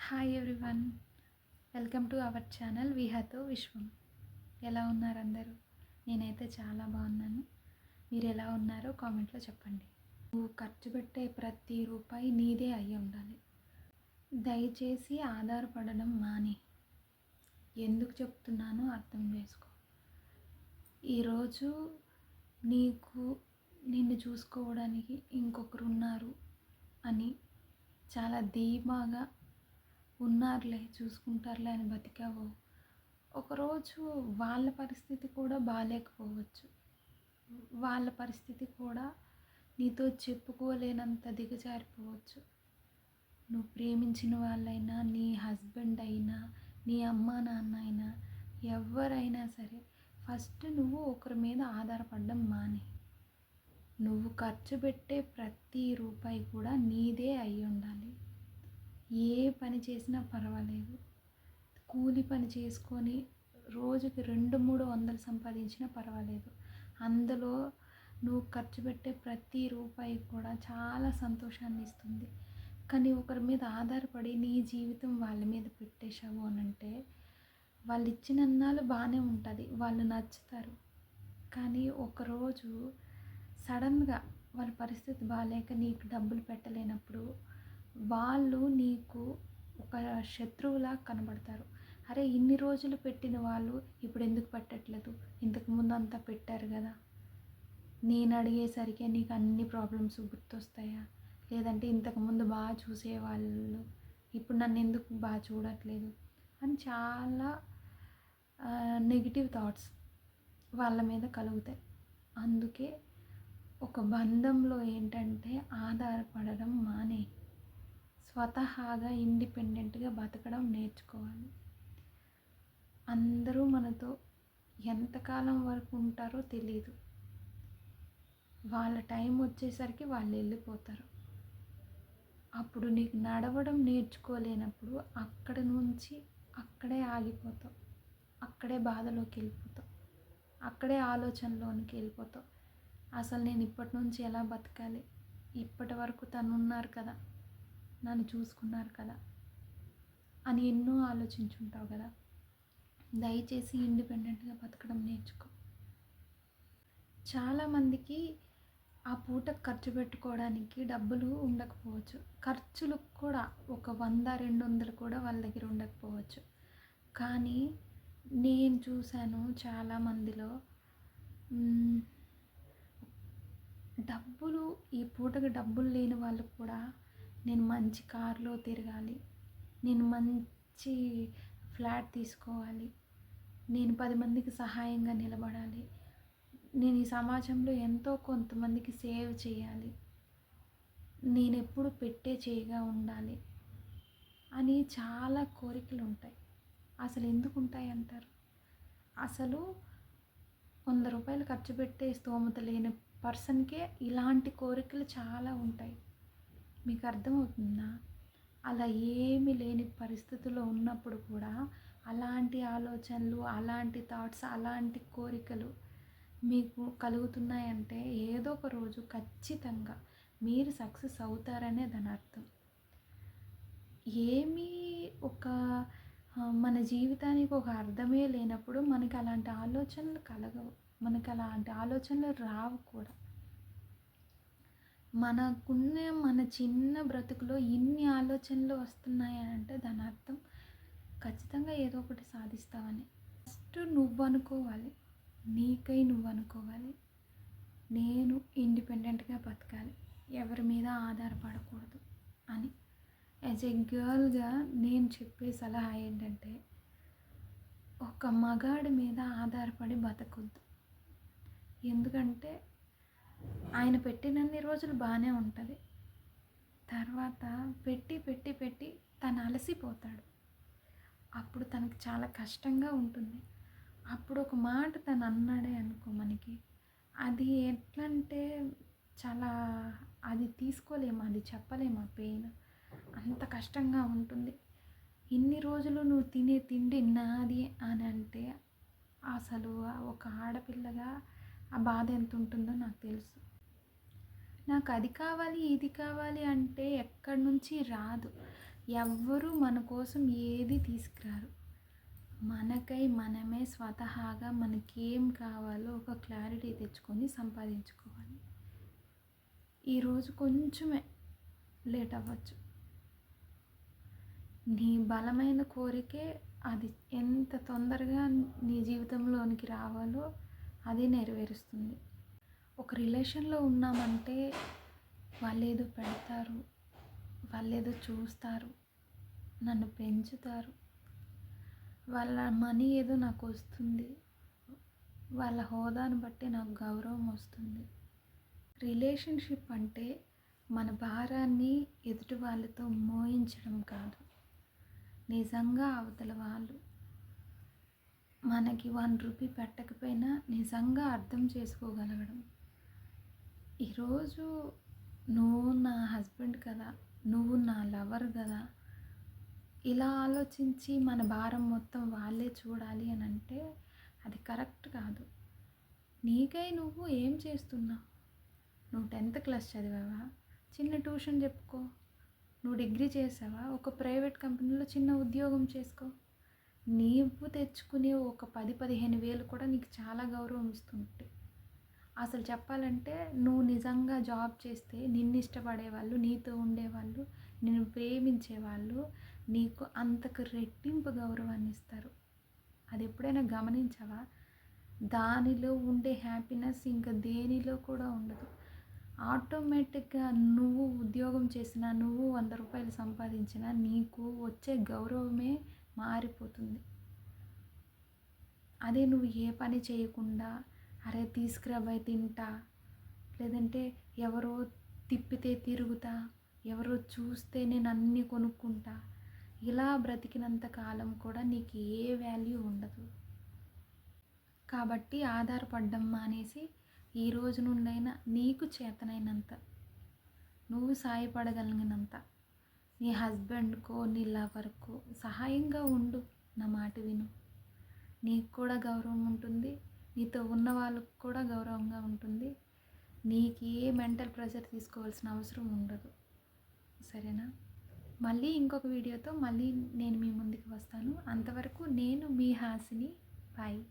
Hi everyone, welcome to our channel విహాతో విశ్వం. ఎలా ఉన్నారు అందరూ? నేనైతే చాలా బాగున్నాను. మీరు ఎలా ఉన్నారో కామెంట్లో చెప్పండి. నువ్వు ఖర్చు పెట్టే ప్రతి రూపాయి నీదే అయి ఉండాలి. దయచేసి ఆధారపడడం మాని. ఎందుకు చెప్తున్నానో అర్థం చేసుకో. ఈరోజు నిన్ను చూసుకోవడానికి ఇంకొకరు ఉన్నారు అని చాలా ధీమాగా ఉన్నారులే, చూసుకుంటారులే అని బతికావు. ఒకరోజు వాళ్ళ పరిస్థితి కూడా బాగాలేకపోవచ్చు. వాళ్ళ పరిస్థితి కూడా నీతో చెప్పుకోలేనంత దిగజారిపోవచ్చు. నువ్వు ప్రేమించిన వాళ్ళైనా, నీ హస్బెండ్ అయినా, నీ అమ్మా నాన్న అయినా, ఎవరైనా సరే ఫస్ట్ నువ్వు ఒకరి మీద ఆధారపడడం మానే. నువ్వు ఖర్చు పెట్టే ప్రతి రూపాయి కూడా నీదే అయి ఉండాలి. ఏ పని చేసినా పర్వాలేదు, కూలి పని చేసుకొని రోజుకి 200-300 సంపాదించినా పర్వాలేదు. అందులో నువ్వు ఖర్చు పెట్టే ప్రతి రూపాయి కూడా చాలా సంతోషాన్ని ఇస్తుంది. కానీ ఒకరి మీద ఆధారపడి నీ జీవితం వాళ్ళ మీద పెట్టేశావు అనంటే, వాళ్ళు ఇచ్చినన్నాళ్ళు బాగానే ఉంటుంది, వాళ్ళు నచ్చుతారు. కానీ ఒకరోజు సడన్గా వాళ్ళ పరిస్థితి బాగాలేక నీకు డబ్బులు పెట్టలేనప్పుడు వాళ్ళు నీకు ఒక శత్రువులా కనబడతారు. అరే, ఇన్ని రోజులు పెట్టిన వాళ్ళు ఇప్పుడు ఎందుకు పెట్టట్లేదు? ఇంతకుముందు అంతా పెట్టారు కదా. నేను అడిగేసరికి నీకు అన్ని ప్రాబ్లమ్స్ గుర్తొస్తాయా? లేదంటే ఇంతకుముందు బాగా చూసేవాళ్ళు ఇప్పుడు నన్ను ఎందుకు బాగా చూడట్లేదు అని చాలా నెగిటివ్ థాట్స్ వాళ్ళ మీద కలుగుతాయి. అందుకే ఒక బంధంలో ఏంటంటే ఆధారపడడం మానే. స్వతహాగా ఇండిపెండెంట్గా బతకడం నేర్చుకోవాలి. అందరూ మనతో ఎంతకాలం వరకు ఉంటారో తెలీదు. వాళ్ళ టైం వచ్చేసరికి వాళ్ళు వెళ్ళిపోతారు. అప్పుడు నీకు నడవడం నేర్చుకోలేనప్పుడు అక్కడి నుంచి అక్కడే ఆగిపోతావు, అక్కడే బాధలోకి వెళ్ళిపోతావు, అక్కడే ఆలోచనలోనికి వెళ్ళిపోతావు. అసలు నేను ఇప్పటి నుంచి ఎలా బతకాలి? ఇప్పటి వరకు తను ఉన్నారు కదా, నన్ను చూసుకున్నారు కదా అని ఎన్నో ఆలోచించుంటావు కదా. దయచేసి ఇండిపెండెంట్గా బతకడం నేర్చుకో. చాలామందికి ఆ పూట ఖర్చు పెట్టుకోవడానికి డబ్బులు ఉండకపోవచ్చు. ఖర్చులు కూడా ఒక 100-200 కూడా వాళ్ళ దగ్గర ఉండకపోవచ్చు. కానీ నేను చూశాను చాలామందిలో డబ్బులు, ఈ పూటకి డబ్బులు లేని వాళ్ళు కూడా నేను మంచి కారులో తిరగాలి, నేను మంచి ఫ్లాట్ తీసుకోవాలి, నేను 10 మందికి సహాయంగా నిలబడాలి, నేను ఈ సమాజంలో ఎంతో కొంతమందికి సేవ్ చేయాలి, నేను ఎప్పుడు పెట్టే చేయగా ఉండాలి అని చాలా కోరికలు ఉంటాయి. అసలు ఎందుకు ఉంటాయి అంటారు? అసలు 100 రూపాయలు ఖర్చు పెట్టే స్తోమత లేని పర్సన్కే ఇలాంటి కోరికలు చాలా ఉంటాయి. మీకు అర్థమవుతుందా? అలా ఏమీ లేని పరిస్థితుల్లో ఉన్నప్పుడు కూడా అలాంటి ఆలోచనలు, అలాంటి థాట్స్, అలాంటి కోరికలు మీకు కలుగుతున్నాయంటే ఏదో ఒక రోజు ఖచ్చితంగా మీరు సక్సెస్ అవుతారనే దాని అర్థం. ఏమీ ఒక మన జీవితానికి ఒక అర్థమే లేనప్పుడు మనకి అలాంటి ఆలోచనలు కలగవు, మనకి అలాంటి ఆలోచనలు రావు కూడా. మనకున్న మన చిన్న బ్రతుకులో ఇన్ని ఆలోచనలు వస్తున్నాయి అంటే దాని అర్థం ఖచ్చితంగా ఏదో ఒకటి సాధిస్తావని. ఫస్ట్ నువ్వు అనుకోవాలి, నీకై నువ్వు అనుకోవాలి, నేను ఇండిపెండెంట్గా బతకాలి, ఎవరి మీద ఆధారపడకూడదు అని. యాజ్ ఎ గర్ల్గా నేను చెప్పే సలహా ఏంటంటే, ఒక మగాడి మీద ఆధారపడి బతకొద్దు. ఎందుకంటే ఆయన పెట్టినన్ని రోజులు బాగానే ఉంటుంది, తర్వాత పెట్టి పెట్టి పెట్టి తను అలసిపోతాడు. అప్పుడు తనకి చాలా కష్టంగా ఉంటుంది. అప్పుడు ఒక మాట తను అన్నాడే అనుకో మనకి, అది ఎట్లంటే చాలా, అది తీసుకోలేము, అది చెప్పలేము. ఆ పెయిన్ అంత కష్టంగా ఉంటుంది. ఇన్ని రోజులు నువ్వు తినే తిండి నాది అని అంటే అసలు ఒక ఆడపిల్లగా ఆ బాధ ఎంత ఉంటుందో నాకు తెలుసు. నాకు అది కావాలి, ఇది కావాలి అంటే ఎక్కడి నుంచి రాదు. ఎవ్వరూ మన కోసం ఏది తీసుకురారు. మనకై మనమే స్వతహాగా మనకేం కావాలో ఒక క్లారిటీ తెచ్చుకొని సంపాదించుకోవాలి. ఈరోజు కొంచెమే లేట్ అవ్వచ్చు. నీ బలమైన కోరికే అది ఎంత తొందరగా నీ జీవితంలోనికి రావాలో అది నెరవేరుస్తుంది. ఒక రిలేషన్లో ఉన్నామంటే వాళ్ళేదో పెడతారు, వాళ్ళేదో చూస్తారు, నన్ను పెంచుతారు, వాళ్ళ మనీ ఏదో నాకు వస్తుంది, వాళ్ళ హోదాను బట్టి నాకు గౌరవం వస్తుంది. రిలేషన్షిప్ అంటే మన భారాన్ని ఎదుటి వాళ్ళతో మోయించడం కాదు, నిజంగా అవతల వాళ్ళు మనకి 1 రూపీ పెట్టకపోయినా నిజంగా అర్థం చేసుకోగలగడం. ఈరోజు నువ్వు నా హస్బెండ్ కదా, నువ్వు నా లవర్ కదా, ఇలా ఆలోచించి మన భారం మొత్తం వాళ్ళే చూడాలి అని అంటే అది కరెక్ట్ కాదు. నీకై నువ్వు ఏం చేస్తున్నావు? నువ్వు 10th క్లాస్ చదివావా? చిన్న ట్యూషన్ చెప్పుకో. నువ్వు డిగ్రీ చేసావా? ఒక ప్రైవేట్ కంపెనీలో చిన్న ఉద్యోగం చేసుకో. నీవు తెచ్చుకునే ఒక 10-15 వేలు కూడా నీకు చాలా గౌరవం ఇస్తుంటే, అసలు చెప్పాలంటే నువ్వు నిజంగా జాబ్ చేస్తే నిన్ను ఇష్టపడేవాళ్ళు, నీతో ఉండేవాళ్ళు, నిన్ను ప్రేమించేవాళ్ళు నీకు అంతకు రెట్టింపు గౌరవాన్ని ఇస్తారు. అది ఎప్పుడైనా గమనించావా? దానిలో ఉండే హ్యాపీనెస్ ఇంకా దేనిలో కూడా ఉండదు. ఆటోమేటిక్గా నువ్వు ఉద్యోగం చేసినా, నువ్వు 100 రూపాయలు సంపాదించినా నీకు వచ్చే గౌరవమే మారిపోతుంది. అదే నువ్వు ఏ పని చేయకుండా అరే తీసుకురాబోయ్ తింటా, లేదంటే ఎవరో తిప్పితే తిరుగుతా, ఎవరో చూస్తే నేను అన్నీ కొనుక్కుంటా, ఇలా బ్రతికినంత కాలం కూడా నీకు ఏ వాల్యూ ఉండదు. కాబట్టి ఆధారపడ్డం మానేసి ఈ రోజు నుండైనా నీకు చేతనైనంత, నువ్వు సాయపడగలిగినంత నీ హస్బెండ్కో నీ లవర్కో సహాయంగా ఉండు. నా మాట విను. నీకు కూడా గౌరవం ఉంటుంది, నీతో ఉన్న వాళ్ళకు కూడా గౌరవంగా ఉంటుంది. నీకు ఏ మెంటల్ ప్రెషర్ తీసుకోవాల్సిన అవసరం ఉండదు. సరేనా? మళ్ళీ ఇంకొక వీడియోతో మళ్ళీ నేను మీ ముందుకు వస్తాను. అంతవరకు నేను మీ హాసిని. బాయ్.